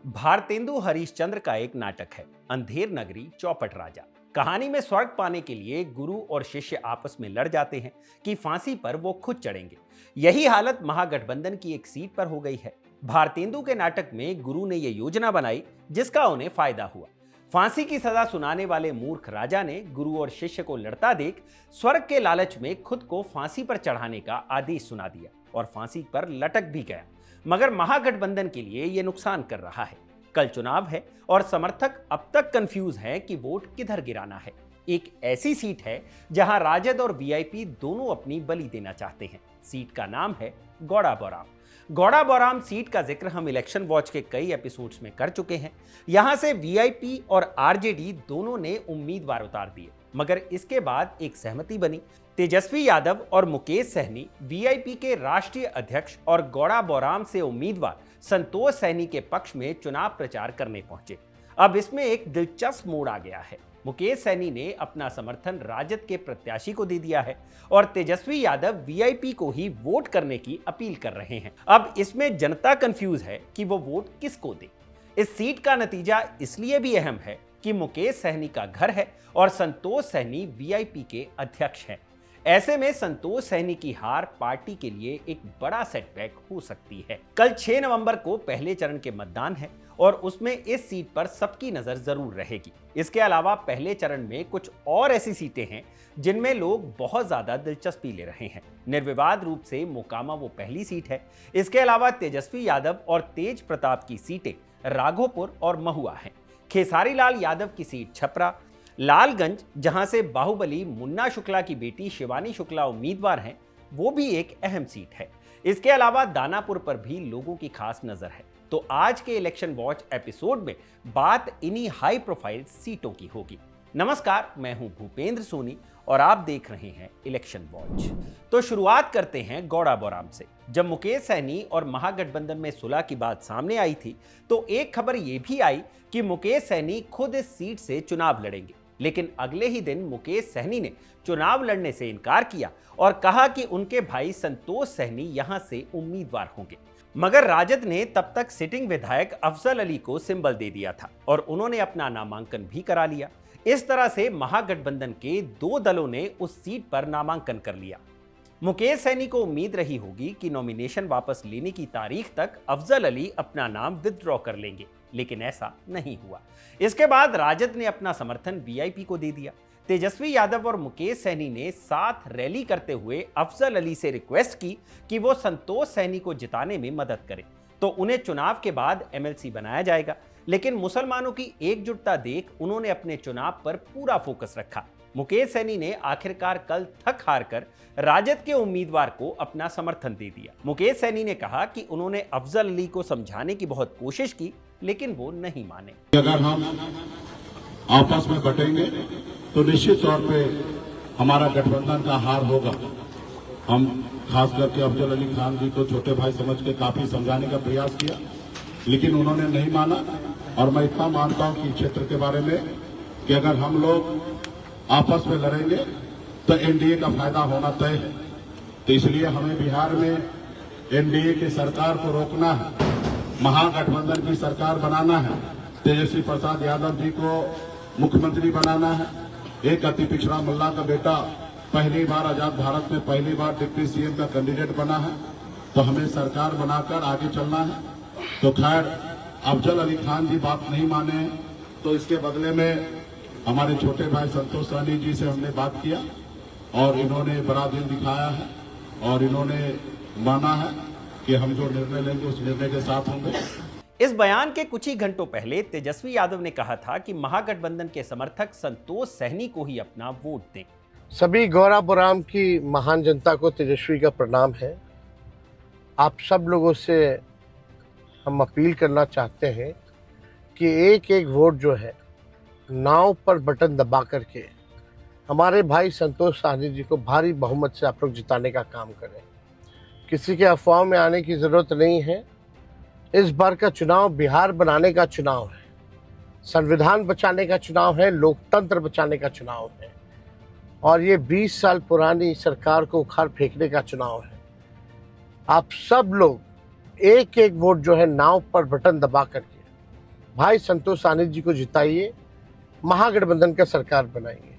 भारतेंदु हरिश्चंद्र का एक नाटक है अंधेर नगरी चौपट राजा। कहानी में स्वर्ग पाने के लिए गुरु और शिष्य आपस में लड़ जाते हैं कि फांसी पर वो खुद चढ़ेंगे। यही हालत महागठबंधन की एक सीट पर हो गई है। भारतेंदु के नाटक में गुरु ने यह योजना बनाई जिसका उन्हें फायदा हुआ। फांसी की सजा सुनाने वाले मूर्ख राजा ने गुरु और शिष्य को लड़ता देख स्वर्ग के लालच में खुद को फांसी पर चढ़ाने का आदेश सुना दिया और फांसी पर लटक भी गया। मगर महागठबंधन के लिए यह नुकसान कर रहा है। कल चुनाव है और समर्थक अब तक कंफ्यूज हैं कि वोट किधर गिराना है। एक ऐसी सीट है जहां राजद और वीआईपी दोनों अपनी बलि देना चाहते हैं। सीट का नाम है गौड़ा बौराम। गौड़ा बौराम सीट का जिक्र हम इलेक्शन वॉच के कई एपिसोड्स में कर चुके हैं। यहां से वीआईपी और आरजेडी दोनों ने उम्मीदवार उतार दिए, मगर इसके बाद एक सहमति बनी। तेजस्वी यादव और मुकेश सहनी वीआईपी के राष्ट्रीय अध्यक्ष और गौड़ा बौराम से उम्मीदवार संतोष सहनी के पक्ष में चुनाव प्रचार करने पहुंचे। अब इसमें एक दिलचस्प मोड़ आ गया है। मुकेश सहनी ने अपना समर्थन राजद के प्रत्याशी को दे दिया है और तेजस्वी यादव वीआईपी को ही वोट करने की अपील कर रहे हैं। अब इसमें जनता कंफ्यूज है कि वो वोट किसको दे। इस सीट का नतीजा इसलिए भी अहम है कि मुकेश सहनी का घर है और संतोष सहनी वीआईपी के अध्यक्ष हैं। ऐसे में संतोष सहनी की हार पार्टी के लिए एक बड़ा सेटबैक हो सकती है। कल 6 नवंबर को पहले चरण के मतदान है और उसमें इस सीट पर सबकी नजर जरूर रहेगी। इसके अलावा पहले चरण में कुछ और ऐसी सीटें हैं जिनमें लोग बहुत ज्यादा दिलचस्पी ले रहे हैं। निर्विवाद रूप से मोकामा वो पहली सीट है। इसके अलावा तेजस्वी यादव और तेज प्रताप की सीटें राघोपुर और महुआ हैं। खेसारी लाल यादव की सीट छपरा, लालगंज जहां से बाहुबली मुन्ना शुक्ला की बेटी शिवानी शुक्ला उम्मीदवार हैं, वो भी एक अहम सीट है। इसके अलावा दानापुर पर भी लोगों की खास नजर है। तो आज के इलेक्शन वॉच एपिसोड में बात इन्हीं हाई प्रोफाइल सीटों की होगी। नमस्कार, मैं हूं भूपेंद्र सोनी और आप देख रहे हैं इलेक्शन वॉच। तो शुरुआत करते हैं गौड़ा बौराम से। जब मुकेश सहनी और महागठबंधन में सुलह की बात सामने आई थी तो एक खबर यह भी आई कि मुकेश सहनी खुद इस सीट से चुनाव लड़ेंगे, लेकिन अगले ही दिन मुकेश सहनी ने चुनाव लड़ने से इनकार किया और कहा कि उनके भाई संतोष सहनी यहां से उम्मीदवार होंगे। मगर राजद ने तब तक सिटिंग विधायक अफजल अली को सिंबल दे दिया था और उन्होंने अपना नामांकन भी करा लिया। इस तरह से महागठबंधन के दो दलों ने उस सीट पर नामांकन कर लिया। मुकेश सहनी को उम्मीद रही होगी कि नॉमिनेशन वापस लेने की तारीख तक अफजल अली अपना नाम विथड्रॉ कर लेंगे, लेकिन ऐसा नहीं हुआ। इसके बाद राजद ने अपना समर्थन वीआईपी को दे दिया। तेजस्वी यादव और मुकेश सहनी ने साथ रैली करते हुए अफजल अली से रिक्वेस्ट की कि वो संतोष सहनी को जिताने में मदद करें, तो उन्हें चुनाव के बाद एमएलसी बनाया जाएगा। लेकिन मुसलमानों की एकजुटता देख उन्होंने अपने चुनाव पर पूरा फोकस रखा। मुकेश सहनी ने आखिरकार कल थक हार कर राजद के उम्मीदवार को अपना समर्थन दे दिया। मुकेश सहनी ने कहा कि उन्होंने अफजल अली को समझाने की बहुत कोशिश की, लेकिन वो नहीं माने। अगर हम आपस में बटेंगे तो निश्चित तौर पे हमारा गठबंधन का हार होगा। हम खास करके अफजल अली खान जी को छोटे भाई समझ के काफी समझाने का प्रयास किया, लेकिन उन्होंने नहीं माना। और मैं इतना मानता हूं कि क्षेत्र के बारे में कि अगर हम लोग आपस में लड़ेंगे तो एनडीए का फायदा होना तय है। तो इसलिए हमें बिहार में एनडीए की सरकार को रोकना है, महागठबंधन की सरकार बनाना है, तेजस्वी प्रसाद यादव जी को मुख्यमंत्री बनाना है। एक अति पिछड़ा मुल्ला का बेटा पहली बार आजाद भारत में पहली बार डिप्टी सीएम का कैंडिडेट बना है, तो हमें सरकार बनाकर आगे चलना है। तो खैर अफजल अली खान जी बात नहीं माने, तो इसके बदले में हमारे छोटे भाई संतोष सहनी जी से हमने बात किया और इन्होंने बड़ा दिल दिखाया है और इन्होंने माना है कि हम जो निर्णय लेंगे उस निर्णय के साथ होंगे। इस बयान के कुछ ही घंटों पहले तेजस्वी यादव ने कहा था कि महागठबंधन के समर्थक संतोष सहनी को ही अपना वोट दें। सभी गौड़ा बौराम की महान जनता को तेजस्वी का प्रणाम है। आप सब लोगों से हम अपील करना चाहते हैं कि एक एक वोट जो है नाव पर बटन दबा करके हमारे भाई संतोष सहनी जी को भारी बहुमत से आप लोग जिताने का काम करें। किसी के अफवाह में आने की जरूरत नहीं है। इस बार का चुनाव बिहार बनाने का चुनाव है, संविधान बचाने का चुनाव है, लोकतंत्र बचाने का चुनाव है और ये 20 साल पुरानी सरकार को उखाड़ फेंकने का चुनाव है। आप सब लोग एक एक वोट जो है नाव पर बटन दबा करके भाई संतोष सानित जी को जिताइए, महागठबंधन का सरकार बनाइए।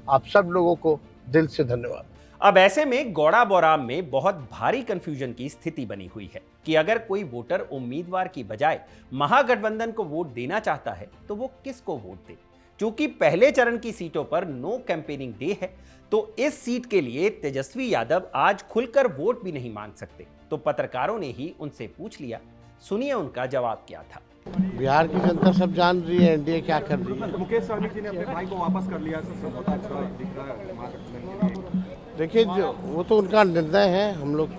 आप सब लोगों को दिल से धन्यवाद। अब ऐसे में गौड़ा बौराम में बहुत भारी कंफ्यूजन की स्थिति बनी हुई है कि अगर कोई वोटर उम्मीदवार की बजाय महागठबंधन को वोट देना चाहता है तो वो किसको वोट दे। चूंकि पहले चरण की सीटों पर नो कैंपेनिंग डे है, तो इस सीट के लिए तेजस्वी यादव आज खुलकर वोट भी नहीं मांग सकते। तो पत्रकारों ने ही उनसे पूछ लिया, सुनिए उनका जवाब क्या था। बिहार की जनता सब जान रही है एनडीए क्या कर रही है। मुकेश सहनी जी ने अपने भाई को वापस कर लिया है, समझौता अच्छा दिख रहा है महागठबंधन के लिए। देखिए, जो वो तो उनका निर्णय है, हम लोग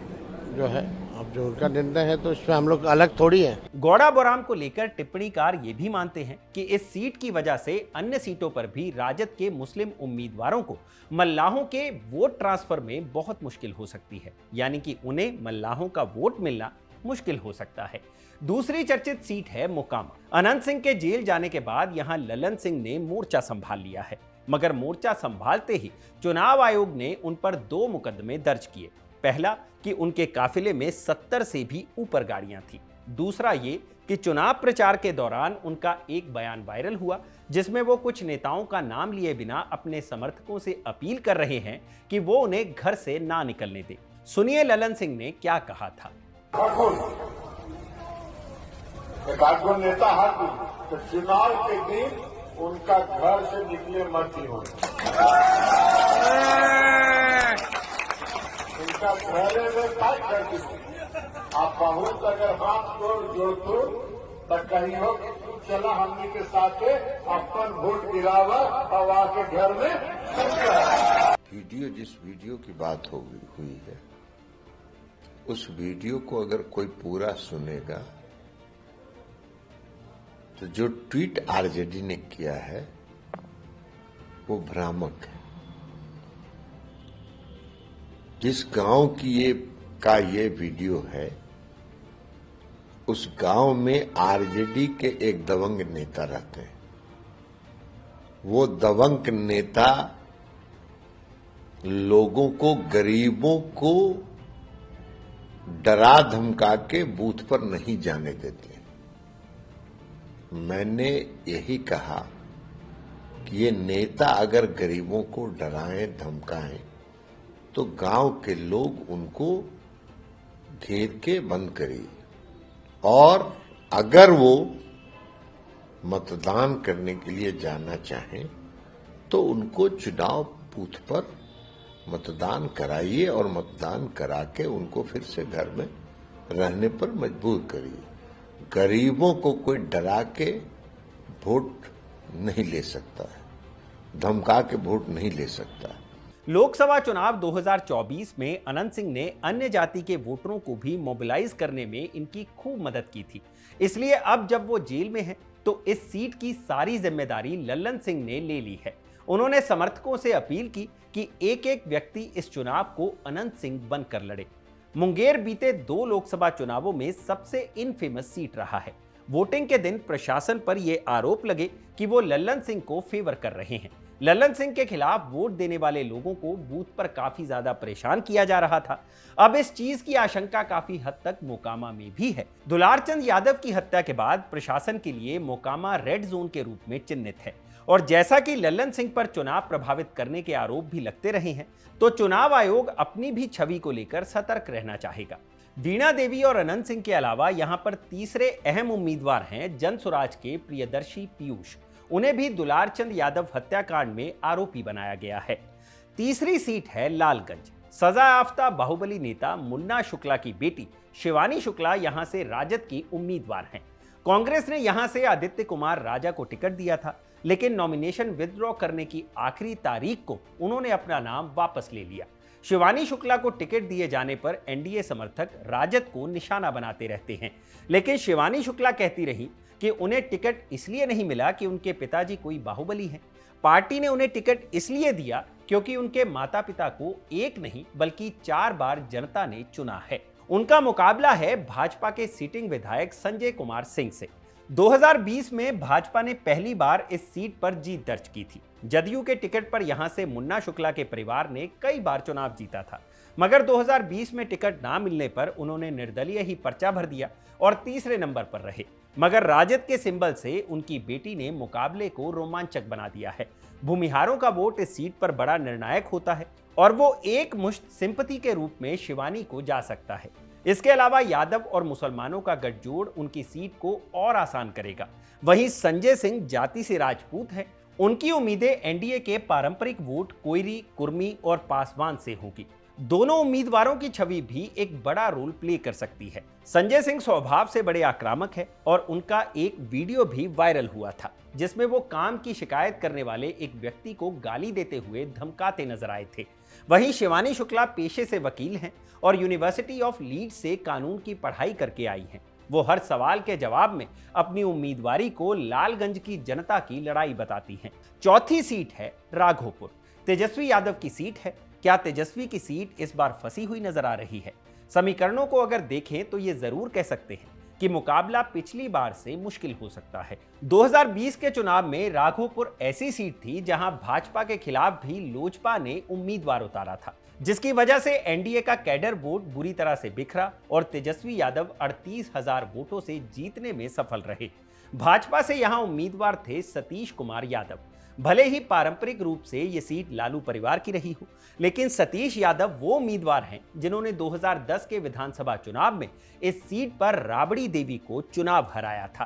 जो है, अब जो उनका निर्णय है तो इसमें हम लोग अलग थोड़ी है। गौड़ा बौराम को लेकर टिप्पणीकार ये भी मानते हैं कि इस सीट की वजह से अन्य सीटों पर भी राजद के मुस्लिम उम्मीदवारों को मल्लाहों के वोट ट्रांसफर में बहुत मुश्किल हो सकती है, यानी कि उन्हें मल्लाहों का वोट मिलना मुश्किल हो सकता है। दूसरी चर्चित सीट है मोकामा। अनंत सिंह के जेल जाने के बाद यहां ललन सिंह ने मोर्चा संभाल लिया है, मगर मोर्चा संभालते ही चुनाव आयोग ने उन पर 2 मुकदमे दर्ज किए। पहला कि उनके काफिले में 70 से भी ऊपर गाड़ियां थी। दूसरा ये कि चुनाव प्रचार के दौरान उनका एक बयान वायरल हुआ जिसमें वो कुछ नेताओं का नाम लिए बिना अपने समर्थकों से अपील कर रहे हैं कि वो उन्हें घर से ना निकलने दे। सुनिए ललन सिंह ने क्या कहा था। एकाध नेता है तो चुनाव के दिन उनका घर से निकले मत ही हो, उनका घरे में टाइट कर दीजिए। आप बहुत अगर हाथ जोड़ तो कहीं हो कि तू चला हमने के साथ अपन वोट गिरावा और आके घर में वीडियो, जिस वीडियो की बात हुई है, उस वीडियो को अगर कोई पूरा सुनेगा तो जो ट्वीट आरजेडी ने किया है वो भ्रामक है। जिस गांव की ये वीडियो है, उस गांव में आरजेडी के एक दबंग नेता रहते हैं। वो दबंग नेता लोगों को, गरीबों को डरा धमका के बूथ पर नहीं जाने देते। मैंने यही कहा कि ये नेता अगर गरीबों को डराएं धमकाएं तो गांव के लोग उनको घेर के बंद करिए, और अगर वो मतदान करने के लिए जाना चाहें तो उनको चुनाव बूथ पर मतदान कराइए और मतदान करा के उनको फिर से घर में रहने पर मजबूर करिए। गरीबों को कोई डरा के वोट नहीं ले सकता है, धमका के वोट नहीं ले सकता है। लोकसभा चुनाव 2024 में अनंत सिंह ने अन्य जाति के वोटरों को भी मोबिलाइज करने में इनकी खूब मदद की थी। इसलिए अब जब वो जेल में हैं, तो इस सीट की सारी जिम्मेदारी ललन सिंह ने ले ली है। उन्होंने समर्थकों से अपील की कि एक एक व्यक्ति इस चुनाव को अनंत सिंह बनकर लड़े। मुंगेर बीते 2 लोकसभा चुनावों में सबसे इनफेमस सीट रहा है। वोटिंग के दिन प्रशासन पर यह आरोप लगे कि वो ललन सिंह को फेवर कर रहे हैं। ललन सिंह के खिलाफ वोट देने वाले लोगों को बूथ पर काफी ज्यादा परेशान किया जा रहा था। अब इस चीज की आशंका काफी हद तक मोकामा में भी है। दुलारचंद यादव की हत्या के बाद प्रशासन के लिए मोकामा रेड जोन के रूप में चिन्हित है, और जैसा कि ललन सिंह पर चुनाव प्रभावित करने के आरोप भी लगते रहे हैं, तो चुनाव आयोग अपनी भी छवि को लेकर सतर्क रहना चाहेगा। वीणा देवी और अनंत सिंह के अलावा यहां पर तीसरे अहम उम्मीदवार हैं जनसुराज के प्रियदर्शी पीयूष। उन्हें भी दुलारचंद यादव हत्याकांड में आरोपी बनाया गया है। तीसरी सीट है लालगंज। सजायाफ्ता बाहुबली नेता मुन्ना शुक्ला की बेटी शिवानी शुक्ला यहां से राजद की उम्मीदवार हैं। कांग्रेस ने यहां से आदित्य कुमार राजा को टिकट दिया था, लेकिन नॉमिनेशन विथड्रॉ करने की आखिरी तारीख को उन्होंने अपना नाम वापस ले लिया। शिवानी शुक्ला को टिकट दिए जाने पर एनडीए समर्थक राजद को निशाना बनाते रहते हैं, लेकिन शिवानी शुक्ला कहती रही कि उन्हें टिकट इसलिए नहीं मिला कि उनके पिताजी कोई बाहुबली हैं। पार्टी ने उन्हें टिकट इसलिए दिया क्योंकि उनके माता पिता को एक नहीं बल्कि 4 बार जनता ने चुना है। उनका मुकाबला है भाजपा के सिटिंग विधायक संजय कुमार सिंह से। 2020 में भाजपा ने पहली बार इस सीट पर जीत दर्ज की थी। जदयू के टिकट पर यहां से मुन्ना शुक्ला के परिवार ने कई बार चुनाव जीता था। मगर 2020 में टिकट ना मिलने पर उन्होंने निर्दलीय ही पर्चा भर दिया और तीसरे नंबर पर रहे। मगर राजद के सिंबल से उनकी बेटी ने मुकाबले को रोमांचक बना दिया है। भूमिहारों का वोट इस सीट पर बड़ा निर्णायक होता है और वो एक मुश्त सिंपैथी के रूप में शिवानी को जा सकता है। इसके अलावा यादव और मुसलमानों का गठजोड़ उनकी सीट को और आसान करेगा। वहीं संजय सिंह जाति से राजपूत हैं, उनकी उम्मीदें एनडीए के पारंपरिक वोट कोयरी, कुर्मी और पासवान से होगी। दोनों उम्मीदवारों की छवि भी एक बड़ा रोल प्ले कर सकती है। संजय सिंह स्वभाव से बड़े आक्रामक है और उनका एक वीडियो भी वायरल हुआ था जिसमें वो काम की शिकायत करने वाले एक व्यक्ति को गाली देते हुए धमकाते नजर आए थे। वहीं शिवानी शुक्ला पेशे से वकील हैं और यूनिवर्सिटी ऑफ लीड्स से कानून की पढ़ाई करके आई हैं। वो हर सवाल के जवाब में अपनी उम्मीदवारी को लालगंज की जनता की लड़ाई बताती हैं। चौथी सीट है राघोपुर, तेजस्वी यादव की सीट है। क्या तेजस्वी की सीट इस बार फंसी हुई नजर आ रही है? समीकरणों को अगर देखें तो ये जरूर कह सकते हैं कि मुकाबला पिछली बार से मुश्किल हो सकता है। 2020 के चुनाव में राघोपुर ऐसी सीट थी जहां भाजपा के खिलाफ भी लोजपा ने उम्मीदवार उतारा था, जिसकी वजह से एनडीए का कैडर वोट बुरी तरह से बिखरा और तेजस्वी यादव 38,000 वोटों से जीतने में सफल रहे। भाजपा से यहां उम्मीदवार थे सतीश कुमार यादव। भले ही पारंपरिक रूप से ये सीट लालू परिवार की रही हो, लेकिन सतीश यादव वो उम्मीदवार हैं जिन्होंने 2010 के विधानसभा चुनाव में इस सीट पर राबड़ी देवी को चुनाव हराया था।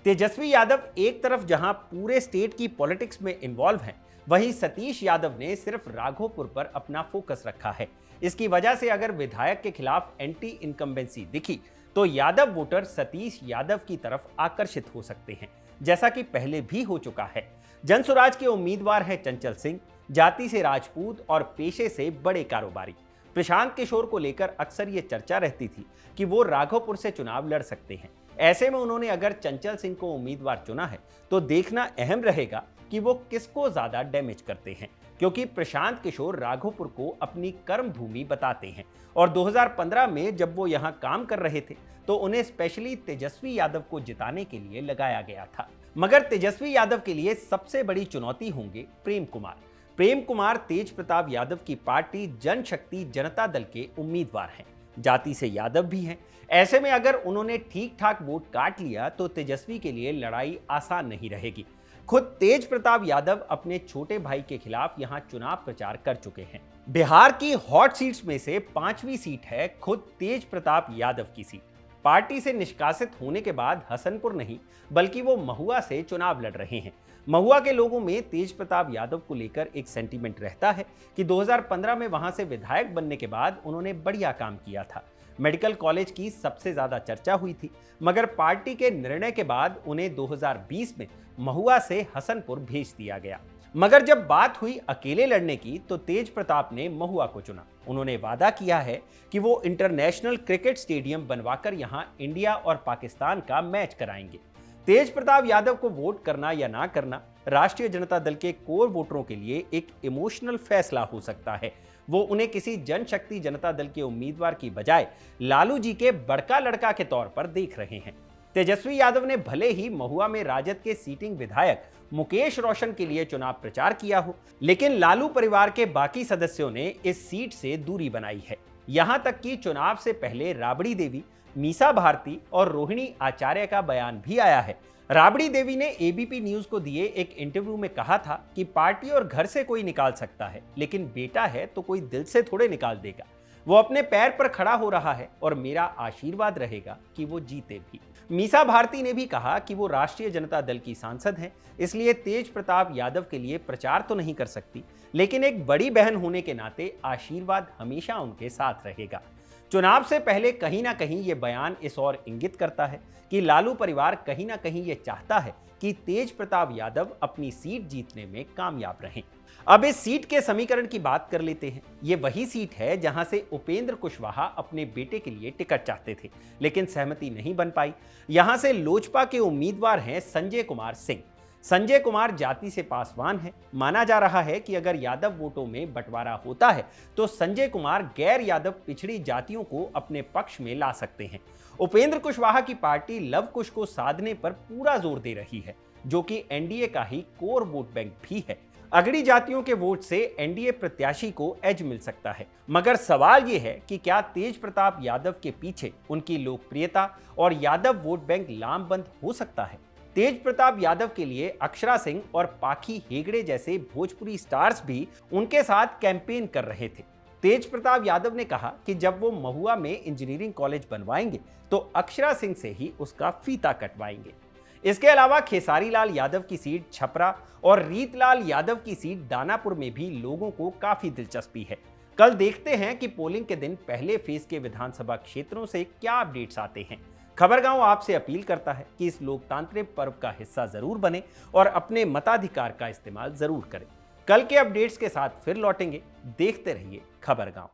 तेजस्वी यादव एक तरफ जहां पूरे स्टेट की पॉलिटिक्स में इन्वॉल्व हैं, वहीं सतीश यादव ने सिर्फ राघोपुर पर अपना फोकस रखा है। इसकी वजह से अगर विधायक के खिलाफ एंटी इनकम्बेंसी दिखी तो यादव वोटर सतीश यादव की तरफ आकर्षित हो सकते हैं, जैसा कि पहले भी हो चुका है। जनसुराज के उम्मीदवार हैं चंचल सिंह, जाति से राजपूत और पेशे से बड़े कारोबारी। प्रशांत किशोर को लेकर अक्सर ये चर्चा रहती थी कि वो राघोपुर से चुनाव लड़ सकते हैं। ऐसे में उन्होंने अगर चंचल सिंह को उम्मीदवार चुना है तो देखना अहम रहेगा कि वो किसको ज्यादा डैमेज करते हैं, क्योंकि प्रशांत किशोर राघोपुर को अपनी कर्म भूमि बताते हैं और 2015 में जब वो यहाँ काम कर रहे थे तो उन्हें स्पेशली तेजस्वी यादव को जिताने के लिए लगाया गया था। मगर तेजस्वी यादव के लिए सबसे बड़ी चुनौती होंगे प्रेम कुमार। प्रेम कुमार तेज प्रताप यादव की पार्टी जनशक्ति जनता दल के उम्मीदवार हैं, जाति से यादव भी हैं। ऐसे में अगर उन्होंने ठीक ठाक वोट काट लिया तो तेजस्वी के लिए लड़ाई आसान नहीं रहेगी। खुद तेज प्रताप यादव अपने छोटे भाई के खिलाफ यहां चुनाव प्रचार कर चुके हैं। बिहार की हॉट सीट्स में से 5वीं सीट है खुद तेज प्रताप यादव की सीट। पार्टी से निष्कासित होने के बाद हसनपुर नहीं बल्कि वो महुआ से चुनाव लड़ रहे हैं। महुआ के लोगों में तेज प्रताप यादव को लेकर एक सेंटीमेंट रहता है कि 2015 में वहां से विधायक बनने के बाद उन्होंने बढ़िया काम किया था। मेडिकल कॉलेज की सबसे ज्यादा चर्चा हुई थी, मगर पार्टी के निर्णय के बाद उन्हें 2020 में महुआ से हसनपुर भेज दिया गया। मगर जब बात हुई अकेले लड़ने की तो तेज प्रताप ने महुआ को चुना। उन्होंने वादा किया है कि वो इंटरनेशनल क्रिकेट स्टेडियम बनवाकर यहां इंडिया और पाकिस्तान का मैच कराएंगे। तेज प्रताप यादव को वोट करना या ना करना राष्ट्रीय जनता दल के कोर वोटरों के लिए एक इमोशनल फैसला हो सकता है। वो उन्हें किसी जनशक्ति जनता दल के उम्मीदवार की बजाय लालू जी के बड़का लड़का के तौर पर देख रहे हैं। तेजस्वी यादव ने भले ही महुआ में राजद के सीटिंग विधायक मुकेश रोशन के लिए चुनाव प्रचार किया हो, लेकिन लालू परिवार के बाकी सदस्यों ने इस सीट से दूरी बनाई है। यहां तक कि चुनाव से पहले राबड़ी देवी, मीसा भारती और रोहिणी आचार्य का बयान भी आया है। राबड़ी देवी ने एबीपी न्यूज को दिए एक इंटरव्यू में कहा था कि पार्टी और घर से कोई निकाल सकता है, लेकिन बेटा है तो कोई दिल से थोड़े निकाल देगा। वो अपने पैर पर खड़ा हो रहा है और मेरा आशीर्वाद रहेगा कि वो जीते भी। मीसा भारती ने भी कहा कि वो राष्ट्रीय जनता दल की सांसद हैं, इसलिए तेज प्रताप यादव के लिए प्रचार तो नहीं कर सकती, लेकिन एक बड़ी बहन होने के नाते आशीर्वाद हमेशा उनके साथ रहेगा। चुनाव से पहले कहीं ना कहीं ये बयान इस ओर इंगित करता है कि लालू परिवार कहीं ना कहीं ये चाहता है कि तेज प्रताप यादव अपनी सीट जीतने में कामयाब रहें। अब इस सीट के समीकरण की बात कर लेते हैं। ये वही सीट है जहां से उपेंद्र कुशवाहा अपने बेटे के लिए टिकट चाहते थे, लेकिन सहमति नहीं बन पाई। यहां से लोजपा के उम्मीदवार हैं संजय कुमार सिंह। संजय कुमार जाति से पासवान है। माना जा रहा है कि अगर यादव वोटों में बंटवारा होता है तो संजय कुमार गैर यादव पिछड़ी जातियों को अपने पक्ष में ला सकते हैं। उपेंद्र कुशवाहा की पार्टी लव कुश को साधने पर पूरा जोर दे रही है, जो कि एनडीए का ही कोर वोट बैंक भी है। अगड़ी जातियों के वोट से एनडीए प्रत्याशी को एज मिल सकता है, मगर सवाल यह है कि क्या तेज प्रताप यादव के पीछे उनकी लोकप्रियता और यादव वोट बैंक लामबंद हो सकता है। तेज प्रताप यादव के लिए अक्षरा सिंह और पाखी हेगड़े जैसे भोजपुरी स्टार्स भी उनके साथ कैंपेन कर रहे थे। तेज प्रताप यादव ने कहा कि जब वो महुआ में इंजीनियरिंग कॉलेज बनवाएंगे तो अक्षरा सिंह से ही उसका फीता कटवाएंगे। इसके अलावा खेसारी लाल यादव की सीट छपरा और रीतलाल यादव की सीट दानापुर में भी लोगों को काफी दिलचस्पी है। कल देखते हैं कि पोलिंग के दिन पहले फेज के विधानसभा क्षेत्रों से क्या अपडेट्स आते हैं। खबरगांव आपसे अपील करता है कि इस लोकतांत्रिक पर्व का हिस्सा जरूर बने और अपने मताधिकार का इस्तेमाल जरूर करें। कल के अपडेट्स के साथ फिर लौटेंगे। देखते रहिए खबरगांव।